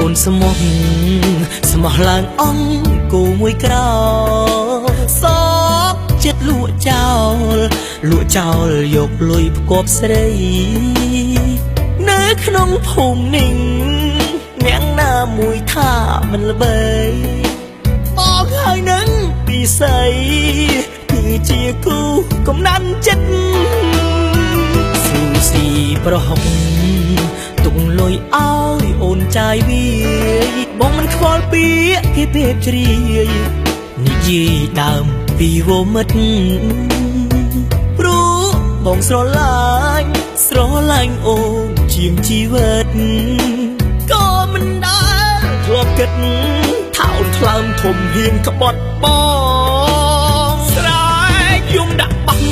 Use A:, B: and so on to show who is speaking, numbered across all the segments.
A: អូនស្មោះឡើងអង្គគូមួយក្រោសពចិត្តលក់ចោលយកលុយផ្គប់ស្រីនៅក្នុងភូមិនេះអ្នកណាមួយថាមិនល្បីបងហើយនឹងពិសីគឺជាគូកំណាន់ចិត្តស៊ូស៊ីប្រហុកទុកលុយឲ្យអូនចាយវាបងមិនខ្វល់ពាក្យគេពេបជ្រាយនិយាយដើមពីវមិត្តព្រោះបងស្រឡាញ់អូនជាងជីវិតក៏មិនដែលធ្លាប់គិតថោនថ្លើមធំហ៊ានក្បត់បងស្រែកយំដាក់បាំង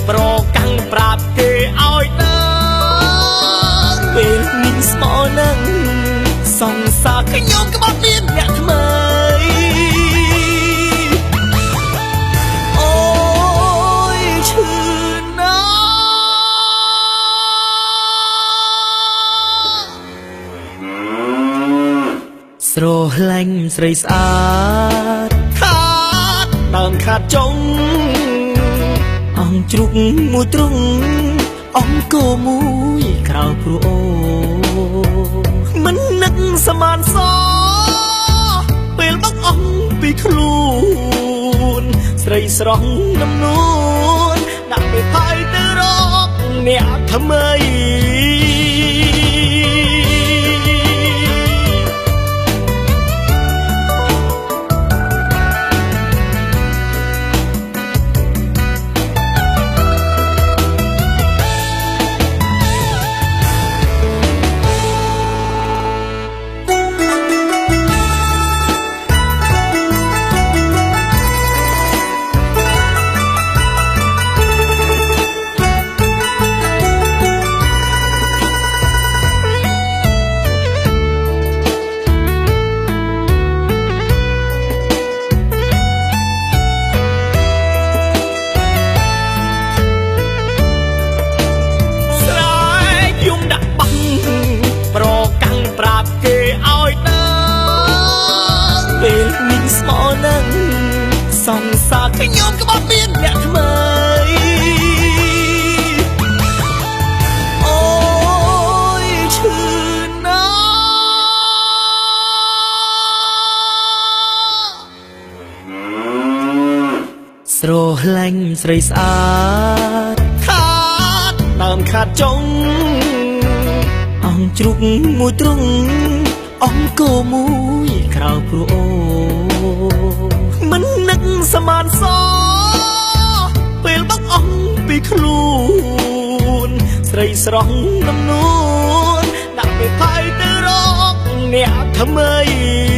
A: ប្រកាំងប្រាប់គេឲ្យដឹងពេលនេះស្មោនឹងសង្សារខ្ញុំក្បត់មានអ្នកថ្មីអូយឈឺណាស្រឡាញ់ស្រីស្អាតខាតដើមខាតចុងអង្គជ្រុកមួយទ្រុងអង្គគោមួយក្រៅព្រោះអូមិននឹកសមានសពេលបាក់អង្គពីខ្លួនស្រីស្រស់ដំនួនដាក់ពេលផាយទៅរកអ្នកថ្មីពេលនេះស្មោនឹងសង្សារខ្ញុំក្បត់មានអ្នកថ្មីអូយឈឺណាស្រឡាញ់ស្រីស្អាតខាតដើមខាតចុងអង្គជ្រុកមួយទ្រុងអង្គគោមួយក្រៅព្រោះអូមិននឹកសមានសពេលបាក់អង្គពីខ្លួនស្រីស្រស់ដំនួនដាក់ពេលផាយទៅរកអ្នកថ្មី